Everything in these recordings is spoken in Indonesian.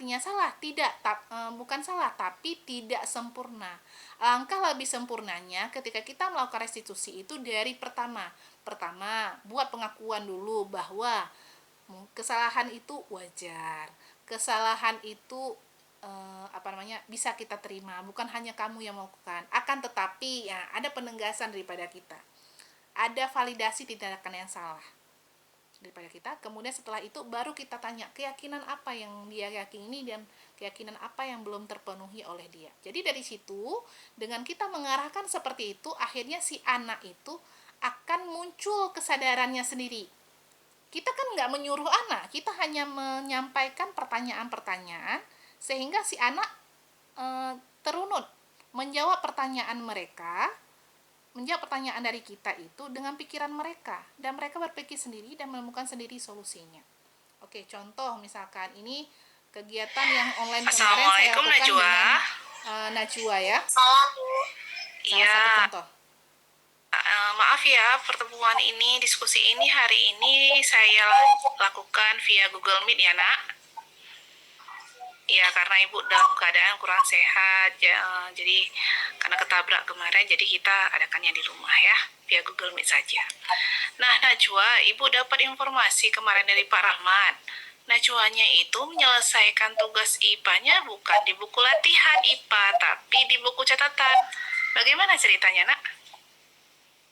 artinya salah? Tidak, bukan salah, tapi tidak sempurna. Langkah lebih sempurnanya ketika kita melakukan restitusi itu dari pertama, buat pengakuan dulu bahwa kesalahan itu wajar, kesalahan itu bisa kita terima, bukan hanya kamu yang melakukan. Akan tetapi ya ada penegasan daripada kita, ada validasi tindakan yang salah daripada kita. Kemudian setelah itu baru kita tanya keyakinan apa yang dia yakini dan keyakinan apa yang belum terpenuhi oleh dia. Jadi dari situ dengan kita mengarahkan seperti itu, akhirnya si anak itu akan muncul kesadarannya sendiri. Kita kan nggak menyuruh anak, kita hanya menyampaikan pertanyaan-pertanyaan sehingga si anak terunut menjawab pertanyaan mereka, menjawab pertanyaan dari kita itu dengan pikiran mereka, dan mereka berpikir sendiri dan menemukan sendiri solusinya. Oke, contoh misalkan ini kegiatan yang online kemarin saya lakukan Najwa. dengan Najwa ya. Salam Bu. Salah satu contoh. Maaf ya, pertemuan ini, diskusi ini hari ini saya lakukan via Google Meet ya nak. Ya, karena ibu dalam keadaan kurang sehat, ya, jadi karena ketabrak kemarin, jadi kita adakannya di rumah ya, via Google Meet saja. Nah, Najwa, ibu dapat informasi kemarin dari Pak Rahmat. Najwanya itu menyelesaikan tugas IPA-nya bukan di buku latihan IPA, tapi di buku catatan. Bagaimana ceritanya, nak?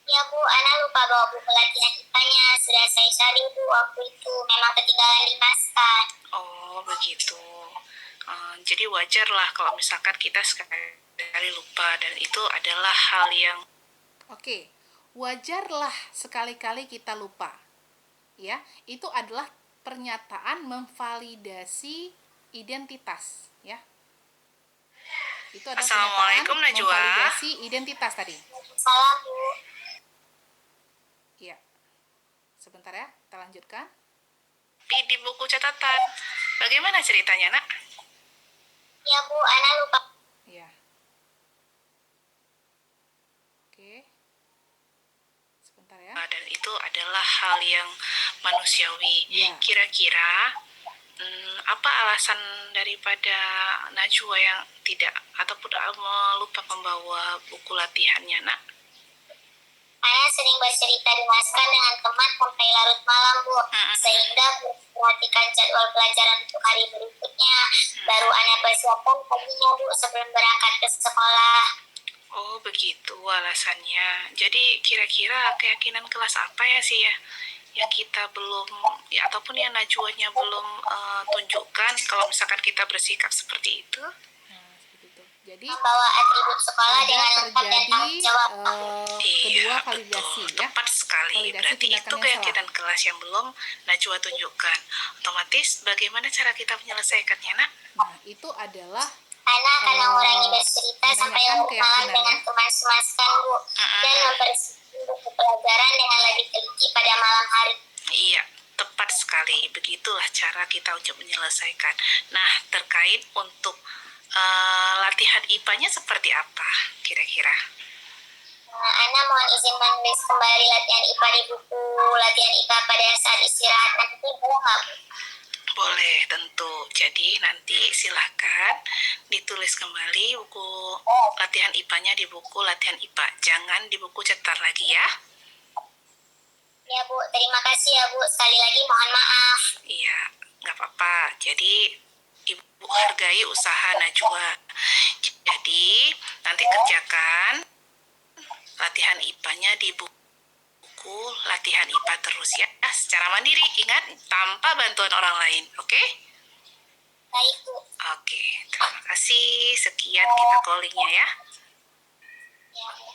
Ya Bu, Ana lupa bawa buku latihan IPA-nya. Sudah saya cari Bu waktu itu. Memang ketinggalan di maskan. Oh, begitu. Jadi wajar lah kalau misalkan kita sekali lupa, dan itu adalah hal yang Oke, wajarlah sekali-kali kita lupa. Ya, itu adalah pernyataan memvalidasi identitas, ya. Itu adalah Assalamualaikum, pernyataan Najwa. memvalidasi identitas tadi. Salam Bu. Iya. Sebentar ya, kita lanjutkan. Di buku catatan. Bagaimana ceritanya, nak? Ya Bu, Ana lupa. Iya. Oke. Sebentar ya. Dan itu adalah hal yang manusiawi. Ya. Kira-kira apa alasan daripada Najwa yang tidak ataupun lupa membawa buku latihannya, nak? Ana sering bercerita di maskan dengan teman sampai larut malam Bu. Sehingga perhatikan jadwal pelajaran untuk hari berikutnya. Baru Ana persiapkan paginya Bu sebelum berangkat ke sekolah. Oh, begitu alasannya. Jadi kira-kira keyakinan kelas apa ya sih ya yang kita belum, ya, ataupun yang Najwanya belum tunjukkan kalau misalkan kita bersikap seperti itu? Nah, seperti itu. Jadi membawa atribut sekolah ada dengan lengkap dan tanggung jawab. Kedua validasi, betul. ya. Tepat sekali. Validasi Berarti itu keyakinan kelas yang belum Najwa tunjukkan. Otomatis bagaimana cara kita menyelesaikannya, nak? Nah, itu adalah Ana akan mengurangi bercerita sampai larut malam dengan teman semaskan Bu, dan mempersiapkan buku pelajaran dengan lebih teliti pada malam hari. Iya, tepat sekali. Begitulah cara kita untuk menyelesaikan. Nah, terkait untuk latihan IPA-nya seperti apa kira-kira? Ana mohon izin menulis kembali latihan IPA di buku latihan IPA pada saat istirahat nanti, boleh nggak Bu? Boleh, tentu. Jadi nanti silahkan ditulis kembali buku latihan IPA-nya di buku latihan IPA. Jangan di buku cetar lagi ya. Ya Bu, terima kasih ya Bu. Sekali lagi mohon maaf. Iya, nggak apa-apa. Jadi Ibu hargai usaha Najwa. Jadi nanti kerjakan latihan IPA-nya di buku latihan IPA terus ya, secara mandiri. Ingat, tanpa bantuan orang lain, oke? Baik Bu. Oke, terima kasih. Sekian kita callingnya ya. Ya Bu.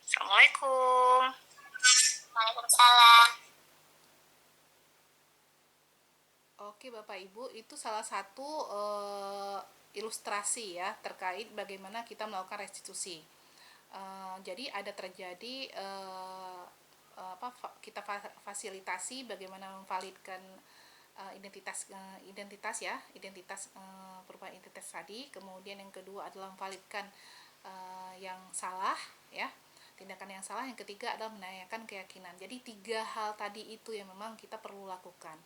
Assalamualaikum. Waalaikumsalam. Oke Bapak Ibu, itu salah satu ilustrasi ya terkait bagaimana kita melakukan restitusi. Jadi ada terjadi kita fasilitasi bagaimana memvalidkan identitas perubahan identitas tadi. Kemudian yang kedua adalah memvalidkan yang salah ya, tindakan yang salah. Yang ketiga adalah menanyakan keyakinan. Jadi 3 hal tadi itu yang memang kita perlu lakukan.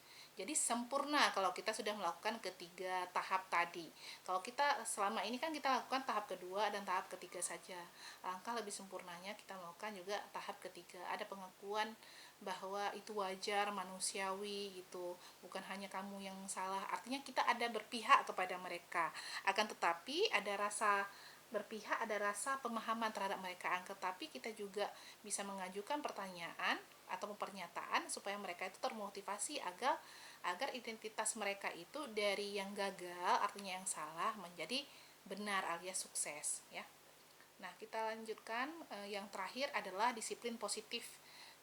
Jadi sempurna kalau kita sudah melakukan ketiga tahap tadi. Kalau kita selama ini kan kita lakukan tahap kedua dan tahap ketiga saja. Alangkah lebih sempurnanya kita melakukan juga tahap ketiga. Ada pengakuan bahwa itu wajar, manusiawi gitu. Bukan hanya kamu yang salah. Artinya kita ada berpihak kepada mereka. Akan tetapi ada rasa berpihak, ada rasa pemahaman terhadap mereka, tetapi kita juga bisa mengajukan pertanyaan atau pernyataan supaya mereka itu termotivasi agar identitas mereka itu dari yang gagal, artinya yang salah, menjadi benar alias sukses ya. Nah, kita lanjutkan, yang terakhir adalah disiplin positif,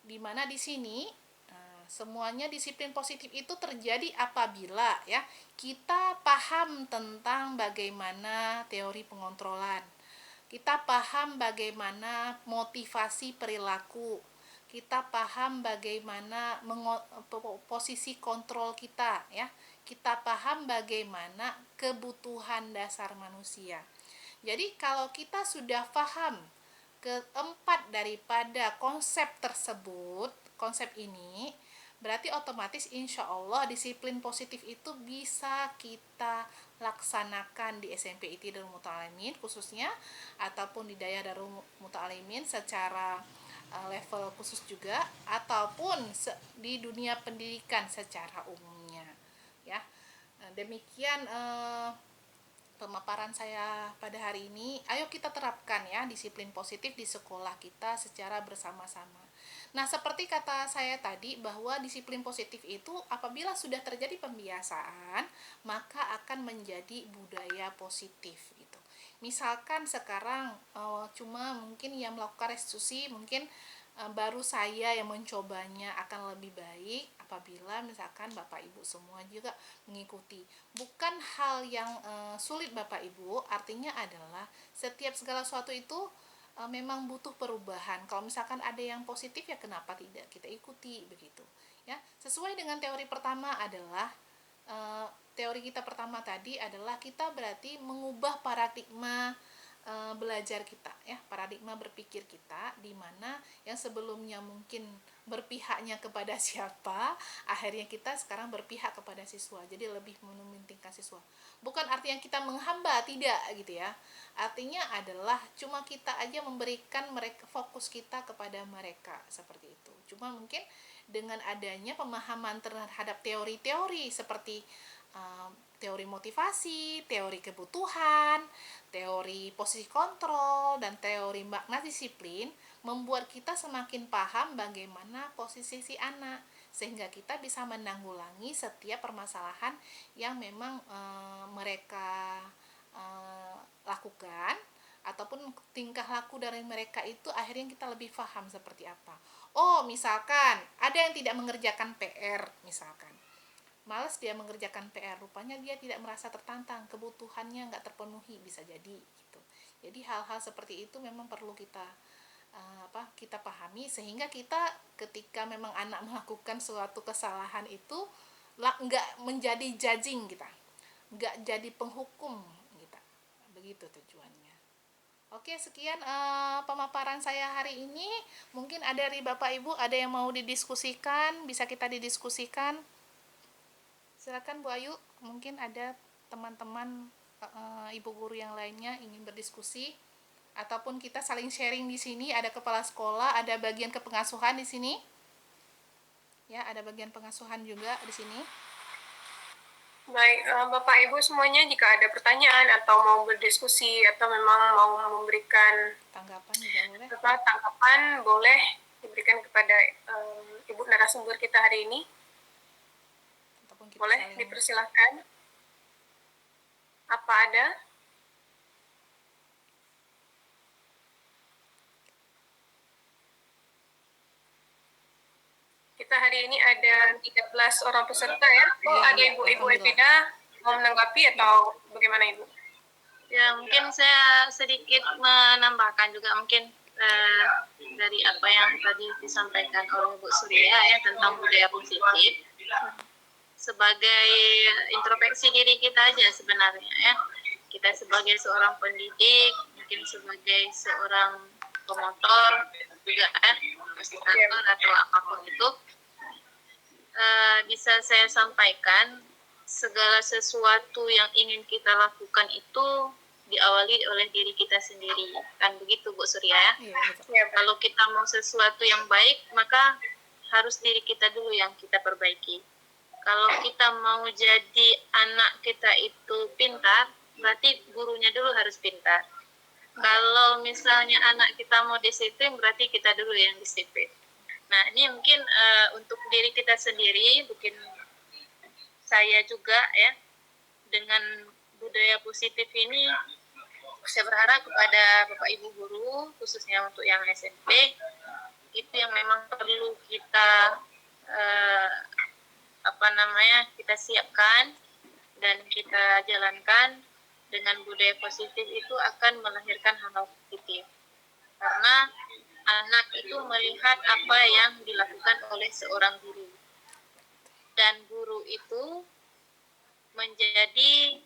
di mana di sini semuanya disiplin positif itu terjadi apabila ya kita paham tentang bagaimana teori pengontrolan, kita paham bagaimana motivasi perilaku, kita paham bagaimana posisi kontrol kita ya, kita paham bagaimana kebutuhan dasar manusia. Jadi kalau kita sudah paham keempat daripada konsep tersebut, konsep ini, berarti otomatis insya Allah disiplin positif itu bisa kita laksanakan di SMP IT Darul Muta'alimin khususnya, ataupun di Daya Darul Muta'alimin secara level khusus juga, ataupun di dunia pendidikan secara umumnya ya. Demikian pemaparan saya pada hari ini. Ayo kita terapkan ya disiplin positif di sekolah kita secara bersama-sama. Nah, seperti kata saya tadi bahwa disiplin positif itu apabila sudah terjadi pembiasaan, maka akan menjadi budaya positif gitu. Misalkan sekarang cuma mungkin yang melakukan restitusi, mungkin baru saya yang mencobanya, akan lebih baik apabila misalkan Bapak Ibu semua juga mengikuti. Bukan hal yang sulit Bapak Ibu, artinya adalah setiap segala sesuatu itu memang butuh perubahan. Kalau misalkan ada yang positif ya kenapa tidak kita ikuti begitu. Ya, sesuai dengan teori pertama adalah teori kita pertama tadi adalah kita berarti mengubah paradigma belajar kita ya, paradigma berpikir kita, di mana yang sebelumnya mungkin berpihaknya kepada siapa, akhirnya kita sekarang berpihak kepada siswa, jadi lebih mementingkan siswa. Bukan artinya kita menghamba, tidak gitu ya, artinya adalah cuma kita aja memberikan mereka, fokus kita kepada mereka seperti itu. Cuma mungkin dengan adanya pemahaman terhadap teori-teori seperti teori motivasi, teori kebutuhan, teori posisi kontrol, dan teori makna disiplin, membuat kita semakin paham bagaimana posisi si anak, sehingga kita bisa menanggulangi setiap permasalahan yang memang mereka lakukan, ataupun tingkah laku dari mereka itu akhirnya kita lebih paham seperti apa. Oh, misalkan ada yang tidak mengerjakan PR, misalkan malas dia mengerjakan PR, rupanya dia tidak merasa tertantang, kebutuhannya nggak terpenuhi, bisa jadi gitu. Jadi hal-hal seperti itu memang perlu kita kita pahami, sehingga kita ketika memang anak melakukan suatu kesalahan itu nggak menjadi judging kita, nggak jadi penghukum kita, begitu tujuannya. Oke, sekian pemaparan saya hari ini. Mungkin ada dari Bapak Ibu ada yang mau didiskusikan, bisa kita didiskusikan. Silakan Bu Ayu, mungkin ada teman-teman ibu guru yang lainnya ingin berdiskusi, ataupun kita saling sharing di sini. Ada kepala sekolah, ada bagian kepengasuhan di sini. Ya, ada bagian pengasuhan juga di sini. Baik, Bapak Ibu semuanya, jika ada pertanyaan atau mau berdiskusi atau memang mau memberikan Tanggapan juga boleh. Tanggapan boleh diberikan kepada Ibu narasumber kita hari ini. Kita boleh dipersilahkan. Apa ada? Kita hari ini ada 13 orang peserta ya. Oh, ada Ibu Evina mau menanggapi atau bagaimana Ibu? Ya, mungkin saya sedikit menambahkan juga mungkin dari apa yang tadi disampaikan oleh Bu Surya ya tentang budaya positif. Sebagai introspeksi diri kita aja sebenarnya ya. Kita sebagai seorang pendidik, mungkin sebagai seorang pemotor juga fasilitator atau apapun itu, bisa saya sampaikan, segala sesuatu yang ingin kita lakukan itu diawali oleh diri kita sendiri, kan begitu Bu Surya? Iya, betul. Ya, Kalau kita mau sesuatu yang baik, maka harus diri kita dulu yang kita perbaiki. Kalau kita mau jadi anak kita itu pintar, berarti gurunya dulu harus pintar. Kalau misalnya anak kita mau disiplin, berarti kita dulu yang disiplin. Nah, ini mungkin untuk diri kita sendiri, mungkin saya juga ya, dengan budaya positif ini, saya berharap kepada Bapak Ibu guru, khususnya untuk yang SMP, itu yang memang perlu kita kita siapkan dan kita jalankan. Dengan budaya positif itu akan melahirkan hal-hal positif, karena anak itu melihat apa yang dilakukan oleh seorang guru, dan guru itu menjadi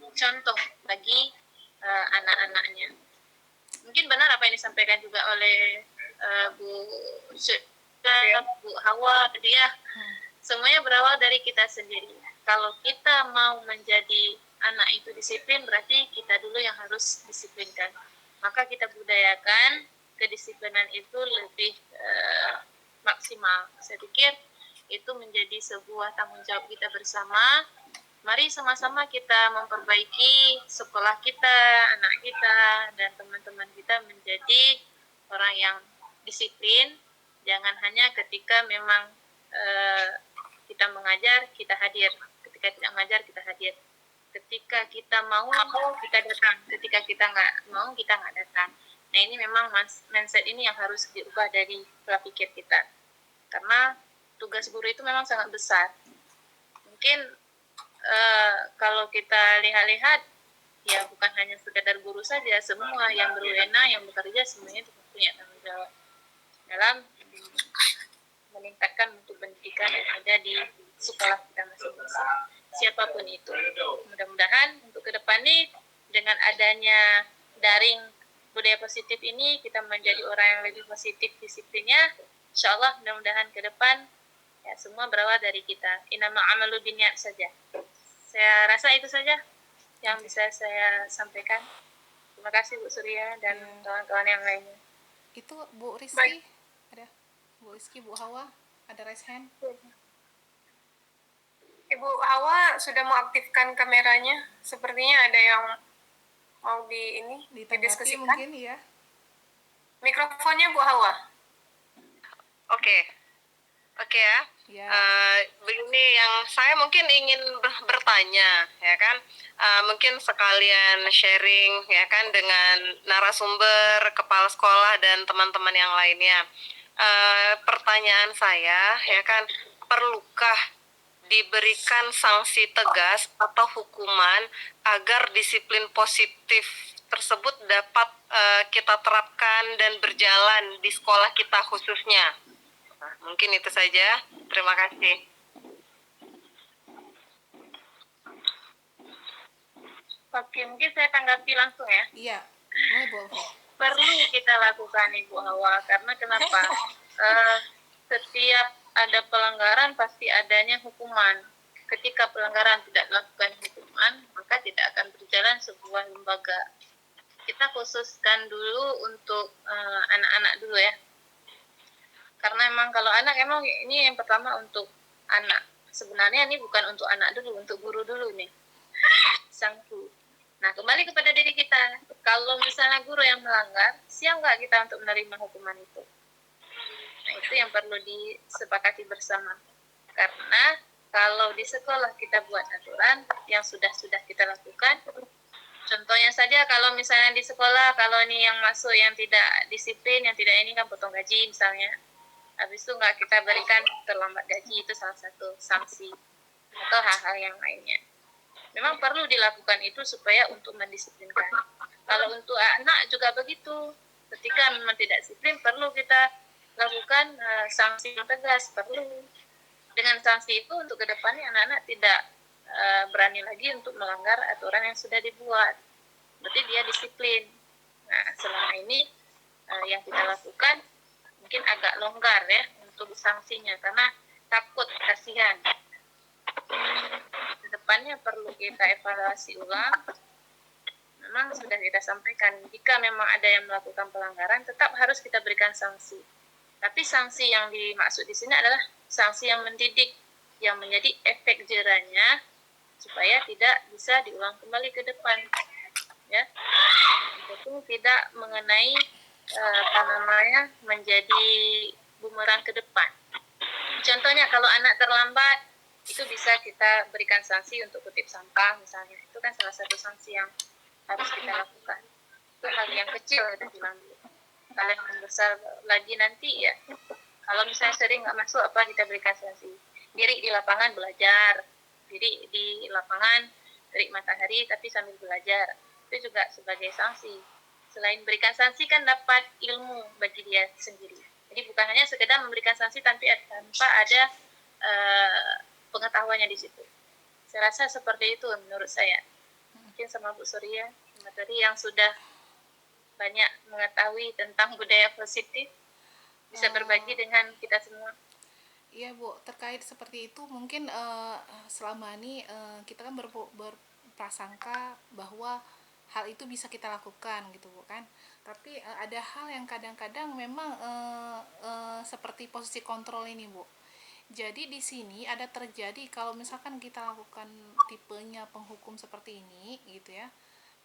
contoh bagi anak-anaknya. Mungkin benar apa yang disampaikan juga oleh Bu Hawa tadi ya. Semuanya berawal dari kita sendiri. Kalau kita mau menjadi anak itu disiplin, berarti kita dulu yang harus disiplinkan. Maka kita budayakan kedisiplinan itu lebih maksimal. Saya pikir itu menjadi sebuah tanggung jawab kita bersama. Mari sama-sama kita memperbaiki sekolah kita, anak kita, dan teman-teman kita menjadi orang yang disiplin. Jangan hanya ketika memang kita mengajar, kita hadir. Ketika tidak mengajar, kita hadir. Ketika kita mau, kita datang. Ketika kita nggak mau, kita nggak datang. Nah, ini memang mindset ini yang harus diubah dari pola pikir kita. Karena tugas guru itu memang sangat besar. Mungkin kalau kita lihat-lihat, ya bukan hanya sekedar guru saja, semua yang berwenang, yang bekerja, semuanya itu punya tanggung jawab dalam meningkatkan mutu pendidikan yang ada di sekolah kita masing-masing, siapapun itu. Mudah-mudahan untuk ke depan nih, dengan adanya daring budaya positif ini, kita menjadi orang yang lebih positif disiplinnya. Insya Allah mudah-mudahan ke depan ya semua berawal dari kita. Innamal amalu binniyat saja. Saya rasa itu saja yang bisa saya sampaikan. Terima kasih Bu Surya dan kawan-kawan yang lainnya. Itu Bu Rizky, ada Bu Rizky, Bu Hawa, ada raise hand. Ibu Hawa sudah mengaktifkan kameranya. Sepertinya ada yang mau Ditanggapi didiskusikan. mungkin ya. Mikrofonnya Bu Hawa. Oke ya. Ya. Begini yang saya mungkin ingin bertanya ya kan, mungkin sekalian sharing ya kan dengan narasumber, kepala sekolah dan teman-teman yang lainnya. Pertanyaan saya ya kan, perlukah diberikan sanksi tegas atau hukuman agar disiplin positif tersebut dapat kita terapkan dan berjalan di sekolah kita khususnya? Nah, mungkin itu saja. Terima kasih. Oke, mungkin saya tanggapi langsung ya. Iya, boleh Bu. Perlu kita lakukan Ibu Hawa, karena kenapa? Setiap ada pelanggaran pasti adanya hukuman. Ketika pelanggaran tidak dilakukan hukuman, maka tidak akan berjalan sebuah lembaga. Kita khususkan dulu untuk anak-anak dulu ya. Karena emang kalau anak emang ini yang pertama untuk anak. Sebenarnya ini bukan untuk anak dulu, untuk guru dulu nih. Sang guru. Nah, kembali kepada diri kita. Kalau misalnya guru yang melanggar, siap nggak kita untuk menerima hukuman itu? Nah, itu yang perlu disepakati bersama. Karena kalau di sekolah kita buat aturan yang sudah kita lakukan, contohnya saja kalau misalnya di sekolah, kalau ini yang masuk yang tidak disiplin, yang tidak ini kan potong gaji misalnya. Habis itu nggak kita berikan terlambat gaji, itu salah satu sanksi. Atau hal-hal yang lainnya. Memang perlu dilakukan itu supaya untuk mendisiplinkan. Kalau untuk anak juga begitu. Ketika memang tidak disiplin, perlu kita lakukan sanksi yang tegas. Perlu. Dengan sanksi itu untuk kedepannya anak-anak tidak berani lagi untuk melanggar aturan yang sudah dibuat. Berarti dia disiplin. Nah, selama ini yang kita lakukan mungkin agak longgar ya untuk sanksinya, karena takut, kasihan. Kedepannya perlu kita evaluasi ulang. Memang sudah kita sampaikan, jika memang ada yang melakukan pelanggaran, tetap harus kita berikan sanksi. Tapi sanksi yang dimaksud di sini adalah sanksi yang mendidik, yang menjadi efek jerahnya supaya tidak bisa diulang kembali ke depan. Ya, itu tidak mengenai menjadi bumerang ke depan. Contohnya kalau anak terlambat, itu bisa kita berikan sanksi untuk kutip sampah misalnya. Itu kan salah satu sanksi yang harus kita lakukan. Itu hal yang kecil kita bilang. Kalau yang besar lagi nanti ya, kalau misalnya sering nggak masuk, apa kita berikan sanksi. Diri di lapangan belajar, diri di lapangan terik matahari tapi sambil belajar, itu juga sebagai sanksi. Selain berikan sanksi kan dapat ilmu bagi dia sendiri. Jadi bukan hanya sekedar memberikan sanksi tanpa ada pengetahuannya di situ. Saya rasa seperti itu menurut saya. Mungkin sama Bu Surya, materi yang sudah banyak mengetahui tentang budaya positif, bisa berbagi dengan kita semua. Iya Bu, terkait seperti itu mungkin selama ini kita kan berprasangka bahwa hal itu bisa kita lakukan gitu Bu kan. Tapi ada hal yang kadang-kadang memang seperti posisi kontrol ini Bu. Jadi di sini ada terjadi kalau misalkan kita lakukan tipenya penghukum seperti ini gitu ya.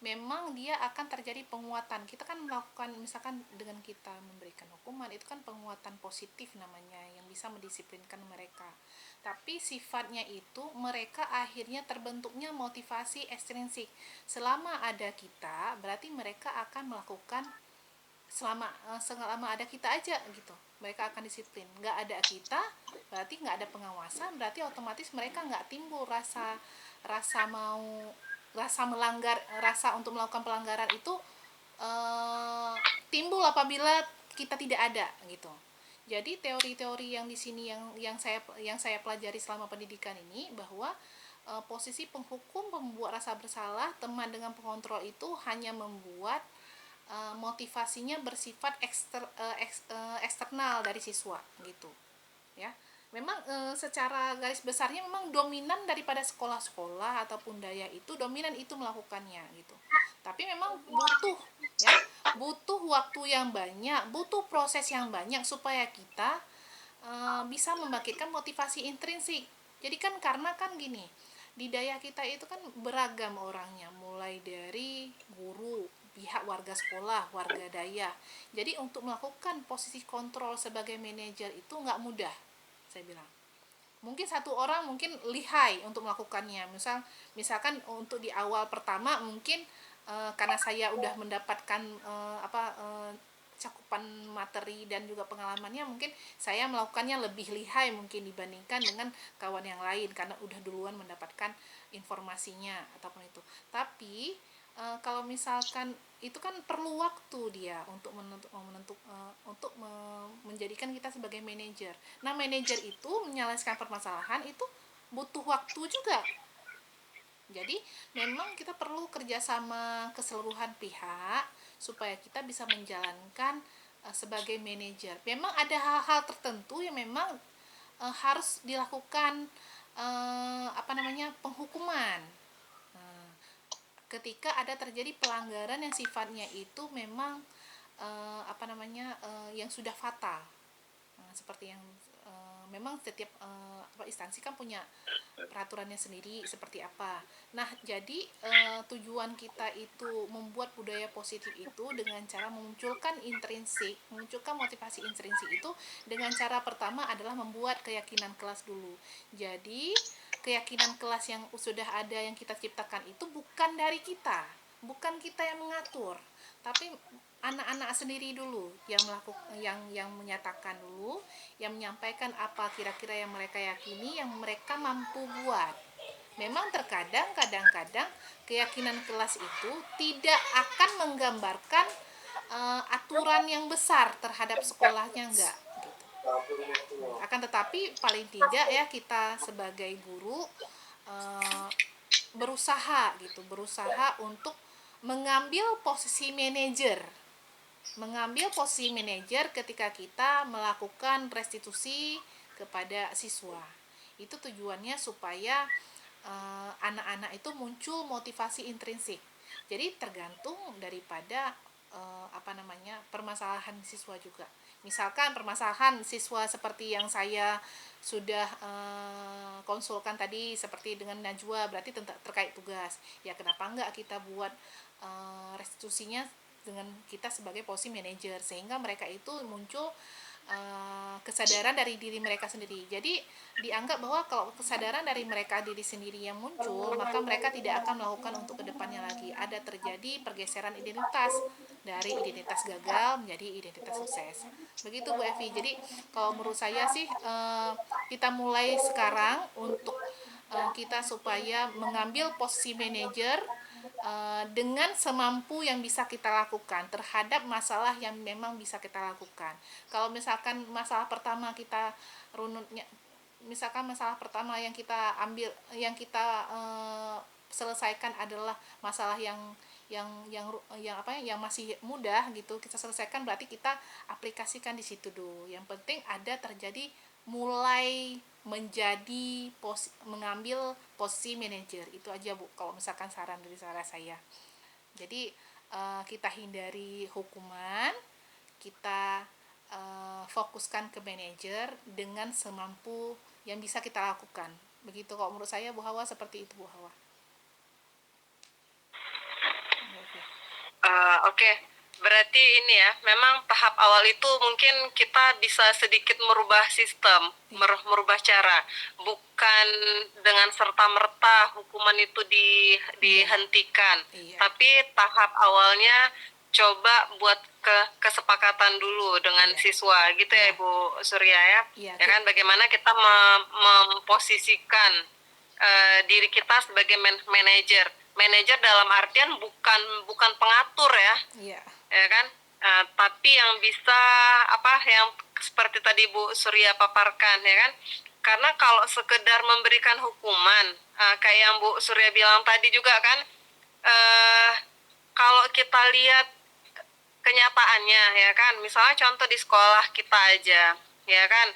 Memang dia akan terjadi penguatan. Kita kan melakukan misalkan dengan kita memberikan hukuman itu kan penguatan positif namanya yang bisa mendisiplinkan mereka. Tapi sifatnya itu mereka akhirnya terbentuknya motivasi ekstrinsik. Selama ada kita, berarti mereka akan melakukan selama ada kita aja gitu. Mereka akan disiplin. Nggak ada kita, berarti nggak ada pengawasan, berarti otomatis mereka nggak timbul rasa melanggar, rasa untuk melakukan pelanggaran itu timbul apabila kita tidak ada gitu. Jadi teori-teori yang di sini yang saya pelajari selama pendidikan ini bahwa posisi penghukum, pembuat rasa bersalah, teman dengan pengontrol itu hanya membuat motivasinya bersifat eksternal dari siswa gitu ya. Memang secara garis besarnya memang dominan daripada sekolah-sekolah ataupun daya itu dominan itu melakukannya gitu. Tapi memang butuh waktu yang banyak, butuh proses yang banyak supaya kita bisa membangkitkan motivasi intrinsik. Jadi kan karena kan gini, di daya kita itu kan beragam orangnya, mulai dari guru, pihak warga sekolah, warga daya. Jadi untuk melakukan posisi kontrol sebagai manajer itu nggak mudah, saya bilang. Mungkin satu orang mungkin lihai untuk melakukannya. Misalkan untuk di awal pertama mungkin karena saya udah mendapatkan cakupan materi dan juga pengalamannya, mungkin saya melakukannya lebih lihai mungkin dibandingkan dengan kawan yang lain karena udah duluan mendapatkan informasinya ataupun itu. Tapi kalau misalkan itu kan perlu waktu dia untuk menjadikan kita sebagai manajer. Nah, manajer itu menyelesaikan permasalahan itu butuh waktu juga. Jadi memang kita perlu kerjasama keseluruhan pihak supaya kita bisa menjalankan sebagai manajer. Memang ada hal-hal tertentu yang memang harus dilakukan penghukuman. Ketika ada terjadi pelanggaran yang sifatnya itu memang yang sudah fatal. Seperti yang memang setiap instansi kan punya peraturannya sendiri seperti apa. Nah, jadi tujuan kita itu membuat budaya positif itu dengan cara memunculkan motivasi intrinsik itu dengan cara pertama adalah membuat keyakinan kelas dulu. Jadi keyakinan kelas yang sudah ada yang kita ciptakan itu bukan dari kita, bukan kita yang mengatur, tapi anak-anak sendiri dulu yang menyatakan dulu, yang menyampaikan apa kira-kira yang mereka yakini, yang mereka mampu buat. Memang kadang-kadang keyakinan kelas itu tidak akan menggambarkan aturan yang besar terhadap sekolahnya, enggak gitu. Akan tetapi paling tidak ya kita sebagai guru berusaha untuk mengambil posisi manajer ketika kita melakukan restitusi kepada siswa. Itu tujuannya supaya anak-anak itu muncul motivasi intrinsik. Jadi tergantung daripada permasalahan siswa juga. Misalkan permasalahan siswa seperti yang saya sudah konsulkan tadi, seperti dengan Najwa, berarti terkait tugas. Ya kenapa enggak kita buat restitusinya dengan kita sebagai posisi manajer, sehingga mereka itu muncul kesadaran dari diri mereka sendiri. Jadi dianggap bahwa kalau kesadaran dari mereka diri sendiri yang muncul, maka mereka tidak akan melakukan untuk kedepannya lagi. Ada terjadi pergeseran identitas dari identitas gagal menjadi identitas sukses. Begitu Bu Evi. Jadi kalau menurut saya sih kita mulai sekarang untuk kita supaya mengambil posisi manajer dengan semampu yang bisa kita lakukan terhadap masalah yang memang bisa kita lakukan. Kalau misalkan masalah pertama kita runutnya, misalkan masalah pertama yang kita ambil, yang kita selesaikan adalah masalah yang masih mudah gitu, kita selesaikan, berarti kita aplikasikan di situ dulu. Yang penting ada terjadi mulai menjadi mengambil posisi manajer. Itu aja Bu, kalau misalkan saran dari saya. Jadi kita hindari hukuman, kita fokuskan ke manajer dengan semampu yang bisa kita lakukan. Begitu kalau menurut saya Bu Hawa, seperti itu Bu Hawa. Oke. Berarti ini ya, memang tahap awal itu mungkin kita bisa sedikit merubah sistem, merubah cara, bukan dengan serta-merta hukuman itu dihentikan, tapi tahap awalnya coba buat kesepakatan dulu dengan siswa, gitu ya Ibu Surya ya, ya kan, bagaimana kita memposisikan diri kita sebagai manajer. Manajer dalam artian bukan pengatur ya, ya kan, tapi yang bisa yang seperti tadi Bu Surya paparkan ya kan, karena kalau sekedar memberikan hukuman kayak yang Bu Surya bilang tadi juga kan, kalau kita lihat kenyataannya ya kan, misalnya contoh di sekolah kita aja ya kan,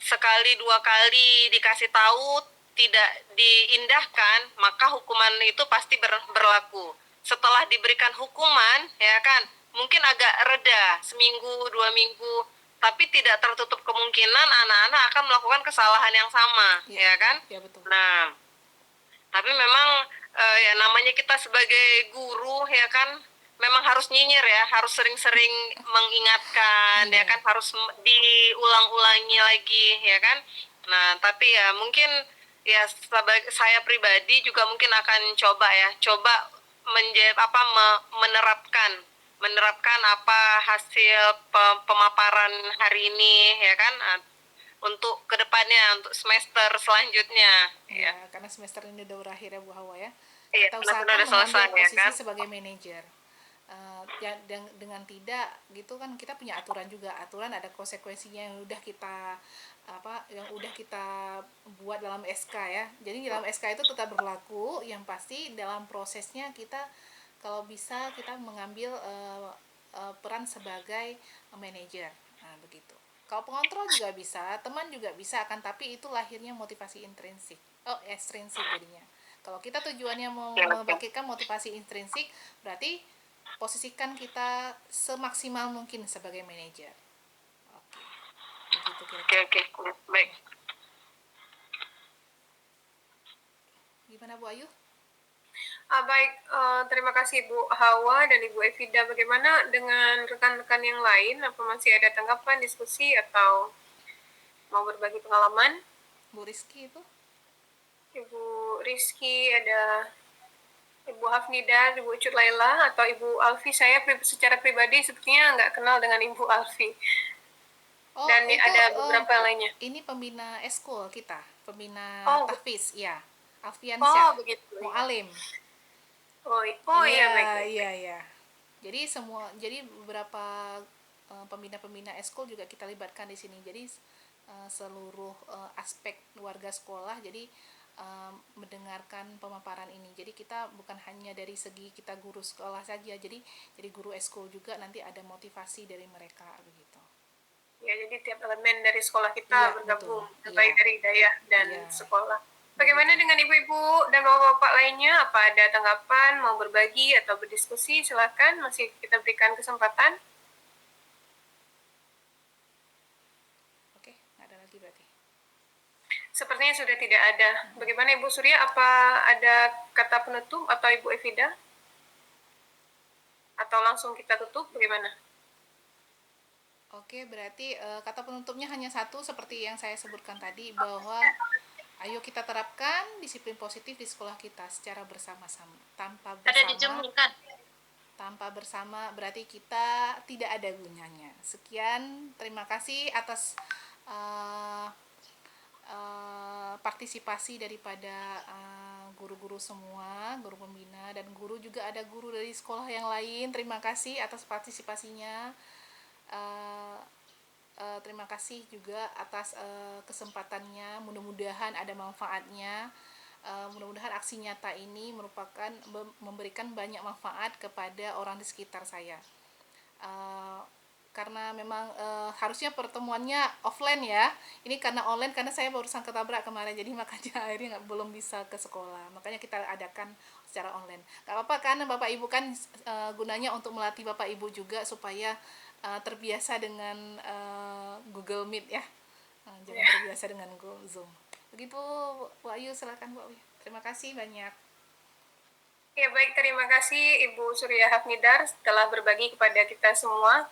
sekali dua kali dikasih tahu tidak diindahkan, maka hukuman itu pasti berlaku. Setelah diberikan hukuman, ya kan, mungkin agak reda, seminggu, 2 minggu, tapi tidak tertutup kemungkinan anak-anak akan melakukan kesalahan yang sama, ya kan? Ya, betul. Nah, tapi memang ya namanya kita sebagai guru, ya kan, memang harus nyinyir ya, harus sering-sering mengingatkan, ya kan, harus diulang-ulangi lagi, ya kan? Nah, tapi ya mungkin ya saya pribadi juga mungkin akan coba menerapkan apa hasil pemaparan hari ini ya kan, untuk kedepannya, untuk semester selanjutnya ya. Karena semester ini udah berakhir ya Bu Hawa ya. Iya, Kita usahakan selesai, mengambil posisi ya kan? sebagai manajer. Dengan tidak gitu kan, kita punya aturan juga, aturan ada konsekuensinya yang udah kita buat dalam SK ya. Jadi dalam SK itu tetap berlaku, yang pasti dalam prosesnya kita kalau bisa kita mengambil peran sebagai manajer. Nah, begitu. Kalau pengontrol juga bisa, teman juga bisa, akan tapi itu lahirnya motivasi ekstrinsik jadinya. Kalau kita tujuannya mau membangkitkan motivasi intrinsik, berarti posisikan kita semaksimal mungkin sebagai manajer. Oke, baik. Gimana Bu Ayu? Baik, terima kasih Bu Hawa dan Ibu Evida. Bagaimana dengan rekan-rekan yang lain? Apa masih ada tanggapan, diskusi, atau mau berbagi pengalaman? Bu Rizky itu? Ibu Rizky, ada Ibu Hafnida, Ibu Ucut Laila, atau Ibu Alfi. Saya secara pribadi sepertinya nggak kenal dengan Ibu Alfi. Dan itu, ada beberapa lainnya. Ini pembina eskul kita, pembina tahfiz, ya. Alfiansyah. Begitu. Mu'alim. Iya, baik. Iya. Jadi beberapa pembina-pembina eskul juga kita libatkan di sini. Jadi seluruh aspek warga sekolah, jadi mendengarkan pemaparan ini. Jadi kita bukan hanya dari segi kita guru sekolah saja, jadi guru eskul juga nanti ada motivasi dari mereka begitu. Ya, jadi tiap elemen dari sekolah kita Iya, bergabung, betul. baik Iya. dari daya dan Iya. sekolah. Bagaimana dengan ibu-ibu dan bapak-bapak lainnya? Apa ada tanggapan, mau berbagi atau berdiskusi? Silakan, masih kita berikan kesempatan. Oke, nggak ada lagi berarti. Sepertinya sudah tidak ada. Bagaimana Ibu Surya? Apa ada kata penutup atau Ibu Evida? Atau langsung kita tutup? Bagaimana? Oke, berarti kata penutupnya hanya satu seperti yang saya sebutkan tadi, bahwa ayo kita terapkan disiplin positif di sekolah kita secara bersama-sama. Ada dijemur kan? Tanpa bersama berarti kita tidak ada gunanya. Sekian, terima kasih atas partisipasi daripada guru-guru semua, guru pembina dan guru, juga ada guru dari sekolah yang lain. Terima kasih atas partisipasinya. Terima kasih juga atas kesempatannya. Mudah-mudahan ada manfaatnya. Mudah-mudahan aksi nyata ini merupakan memberikan banyak manfaat kepada orang di sekitar saya. Karena memang harusnya pertemuannya offline ya. Ini karena online, karena saya barusan ketabrak kemarin, jadi makanya akhirnya belum bisa ke sekolah. Makanya kita adakan secara online. Gak apa-apa kan Bapak Ibu, kan gunanya untuk melatih Bapak Ibu juga supaya terbiasa dengan Google Meet ya. Jangan terbiasa dengan Google Zoom. Begitu Bu Ayu, silakan Bu Ayu. Terima kasih banyak. Ya, baik, terima kasih Ibu Surya Hafnidar telah berbagi kepada kita semua.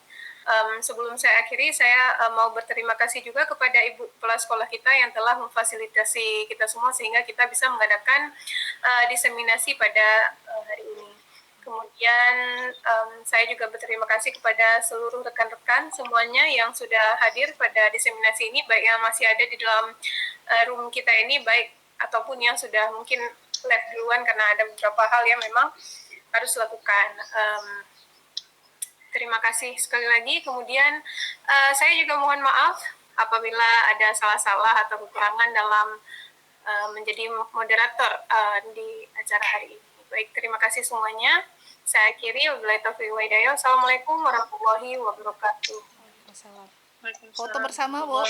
Sebelum saya akhiri, saya mau berterima kasih juga kepada Ibu Kepala Sekolah kita yang telah memfasilitasi kita semua sehingga kita bisa mengadakan diseminasi pada hari ini. Kemudian saya juga berterima kasih kepada seluruh rekan-rekan semuanya yang sudah hadir pada diseminasi ini, baik yang masih ada di dalam room kita ini, baik ataupun yang sudah mungkin left duluan karena ada beberapa hal yang memang harus dilakukan. Terima kasih sekali lagi. Kemudian saya juga mohon maaf apabila ada salah-salah atau kekurangan dalam menjadi moderator di acara hari ini. Baik, terima kasih semuanya. Saya akhiri. Wabillahi taufiq wal hidayah. Assalamualaikum warahmatullahi wabarakatuh. Foto bersama, Bu.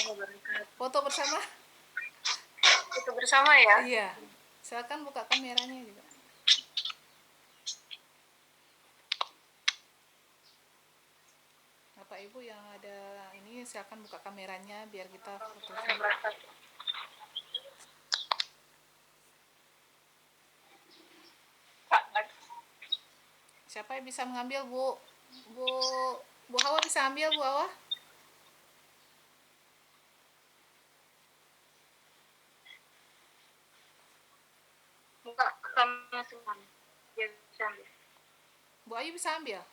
Foto bersama. Foto bersama ya. Iya. Silakan buka kameranya juga. Bapak Ibu yang ada ini silakan buka kameranya biar kita foto. Siapa yang bisa mengambil, Bu? Bu Hawa bisa ambil, Bu Hawa? Buka kamera semua. Dia bisa ambil. Bu Ayu bisa ambil?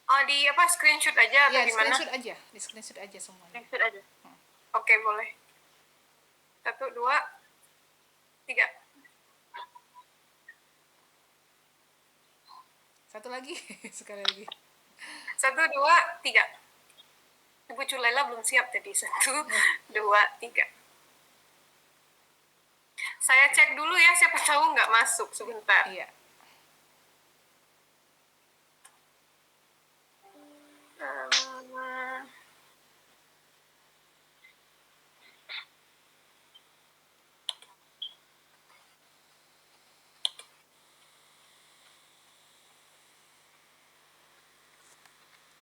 Oh, di apa, screenshot aja atau Iya, gimana? di screenshot aja semuanya. Screenshot aja. Oke, boleh. 1, 2, 3. Satu lagi, sekali lagi. 1, 2, 3. Ibu Culaila belum siap tadi. 1, 2, 3. Saya cek dulu ya, siapa tahu nggak masuk sebentar. Iya.